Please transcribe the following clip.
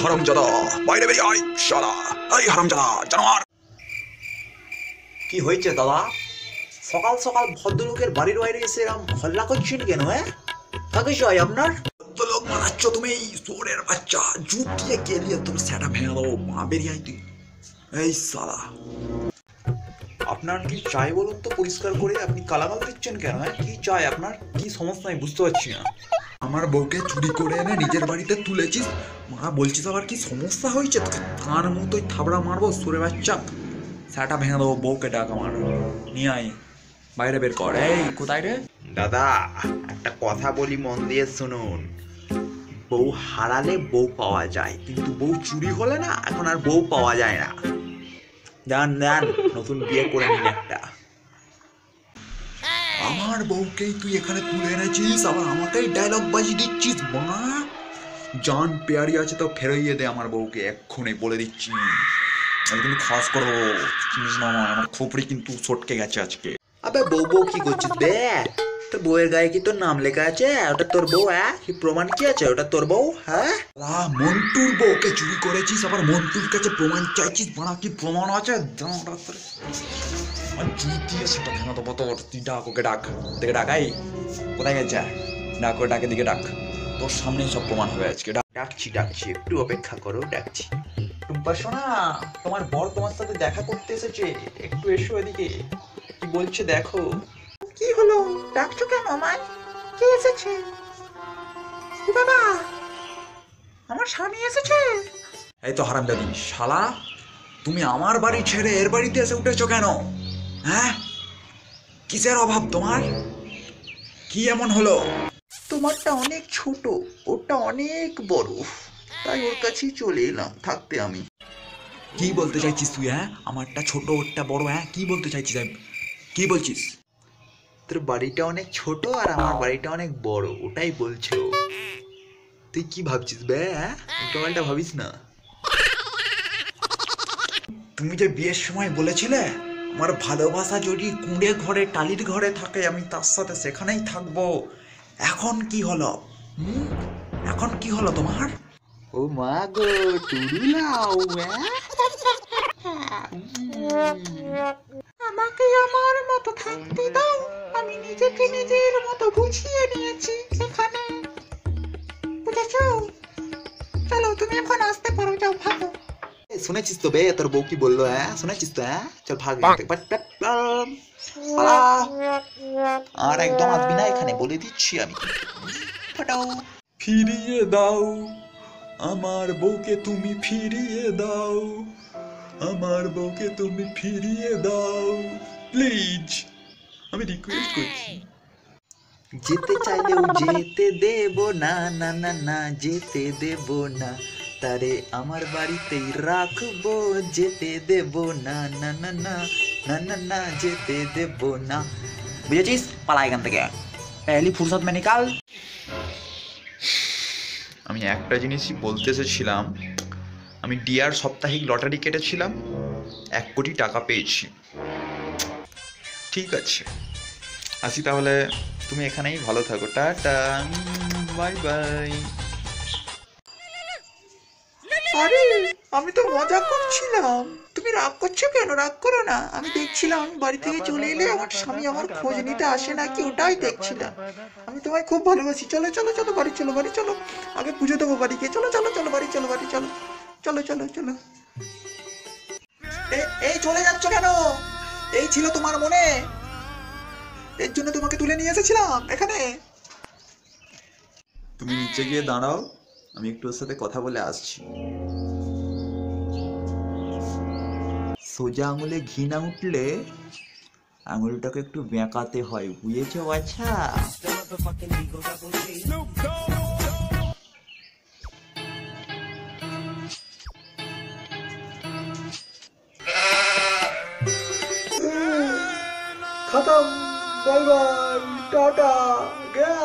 হারামজাদা, বাইরে বেরিয়ে আয় শালা। এই হারামজাদা জানোয়ার। কি হয়েছে দাদা? সকাল সকাল ভদ্রলোকের বাড়ির বাইরে এসে এরকম হল্লা করছেন কেন? কাকে চাই আপনার? ভদ্রলোক মারাচ্ছ তুমি, চোরের বাচ্চা। জুত দিয়ে গেলিয়ে তোর সেটা ভেঙে দেবো। মা বেরিয়ে আয় তুই। এই শালা। আপনার কি চাই বলুন তো পরিষ্কার করে? আপনি কালাগাল দিচ্ছেন কেন? কি চাই আপনার? কি সমস্যা আমি বুঝতে পারছি না। আমার বউকে চুরি করে এনে নিজের বাড়িতে তুলেছিস, মা বলছিস আবার কি সমস্যা হয়েছে? তোকে তার মতোই থাবড়া মারবো চোরের বাচ্চা। সেটা ভেঙে দেবো। বউকে ডাক আমার, নিয়ে আয়, বাইরে বের কর। এই কোথায় রে? দাদা একটা কথা বলি, মন দিয়ে শুনুন। বউ হারালে বউ পাওয়া যায়, কিন্তু বউ চুরি হলে না, এখন আর বউ পাওয়া যায় না। যান যান, নতুন বিয়ে করে নিন একটা। আমার বউকেই তুই এখানে তুলে এনেছিস, আবার আমাকেই ডায়লগ বাজি দিচ্ছিস। মা জান পেয়ারি আছে তো ফেরাইয়ে দে আমার বউকে এক্ষুনি, বলে দিচ্ছি। আমি কিন্তু খাস করো, চিনিস না আমার খোপড়ি কিন্তু ছটকে গেছে আজকে। আবে বউ বউ কি করছিস বে? তোর বউয়ের গায়ে কি তোর নাম লেখা আছে? ওটা তোর বউ? কি প্রমাণ কি আছে ওটা তোর বউ? হ্যাঁ, মন্টুর বউকে চুরি করেছিস, আবার মন্টুর কাছে প্রমাণ চাইছিস। বাড়া কি প্রমাণ আছে? সেটা ভেঙে দেবো তোর। তুই ডাক, ওকে ডাক, দেখে ডাকাই কোথায় গেছে? ডাক, ওর ডাকে দিকে ডাক, তোর সামনেই সব প্রমাণ হবে আজকে। ডাকছি ডাকছি, একটু অপেক্ষা করো, ডাকছি। টুম্পা সোনা, তোমার বর তোমার সাথে দেখা করতে এসেছে, একটু এসো এদিকে। কি বলছে দেখো। কি হলো? ডাকছো কেন আমায়? কে এসেছে? বাবা, আমার স্বামী এসেছে। এই তো হারামজাদি শালা, তুমি আমার বাড়ি ছেড়ে এর বাড়িতে এসে উঠেছো কেন? হ্যাঁ, কিসের অভাব তোমার? কি এমন হলো? তোমারটা অনেক ছোট, ওটা অনেক বড়, তাই ওর কাছেই চলে এলাম থাকতে আমি। কি বলতে চাইছিস তুই? হ্যাঁ, আমারটা ছোট ওরটা বড়? হ্যাঁ, কি বলতে চাইছিস? কি বলছিস? তোর বাড়িটা অনেক ছোট আর আমার বাড়িটা অনেক বড়, ওটাই বলছো। তুই কি ভাবছিস বে? উল্টোপাল্টা ভাবিস না। তুমি যে বিয়ের সময় বলেছিলে আমার ভালোবাসা যদি কুঁড়ে ঘরে টালির ঘরে থাকে আমি তার সাথে সেখানেই থাকবো, এখন কি হলো? এখন কি হলো তোমার? ও মা গো, টুরুলাও। আমাকে আমার মতো থাকতে দাও, আমি নিজেকে নিজের মতো বুঝিয়ে নিয়েছি এখানে, বুঝেছো? চলো তুমি এখন আসতে পারো, যাও ভালো। শুনেছিস তো বে তোর বউ কি বললো? শুনেছিস তো? চল ভাগ। আর একদম আসবি না এখানে, বলে দিচ্ছি আমি। ফাটাও। ফিরিয়ে দাও আমার বউকে, তুমি ফিরিয়ে দাও আমার বউকে, তুমি ফিরিয়ে দাও প্লিজ, আমি রিকোয়েস্ট করছি। যেতে চাইলেও যেতে দেব না, না না না, যেতে দেব না তারে, আমার বাড়িতেই রাখবো, যেতে দেব না, না না না, না না না, যেতে দেব না। বুঝেছিস? পালা এখান থেকে, পেহলি ফুরসত মে নিকাল। আমি একটা জিনিসই বলতে এসেছিলাম, আমি ডিয়ার সাপ্তাহিক লটারি কেটেছিলাম, 1 কোটি টাকা পেয়েছি। ঠিক আছে, আসি তাহলে। তুমি এখানেই ভালো থাকো, টাটা, বাই বাই। আরে আমি তো মজা করছিলাম, তুমি রাগ করছো কেন? রাগ করো না, আমি দেখছিলাম বাড়ি থেকে চলে এলে আমার স্বামী আমার খোঁজ নিতে আসে নাকি, ওটাই দেখছিলাম। আমি তোমায় খুব ভালোবাসি। চলো চলো চলো, বাড়ি চলো, বাড়ি চলো, আগে পুজো দেবো বাড়িকে। চলো চলো চলো, বাড়ি চলো, বাড়ি চলো, চলো চলো চলো। এই চলে যাচ্ছ কেন? এই ছিল তোমার মনে, এর জন্য তোমাকে তুলে নিয়ে এসেছিলাম এখানে। তুমি নিচে গিয়ে দাঁড়াও, আমি একটু ওর সাথে কথা বলে আসছি। সোজা আঙুলে ঘি না উঠলে আঙুলটাকে একটু বেঁকাতে হয়, বুঝেছো বাচ্চা? खत्म, बाय बाय, टाटा, गया।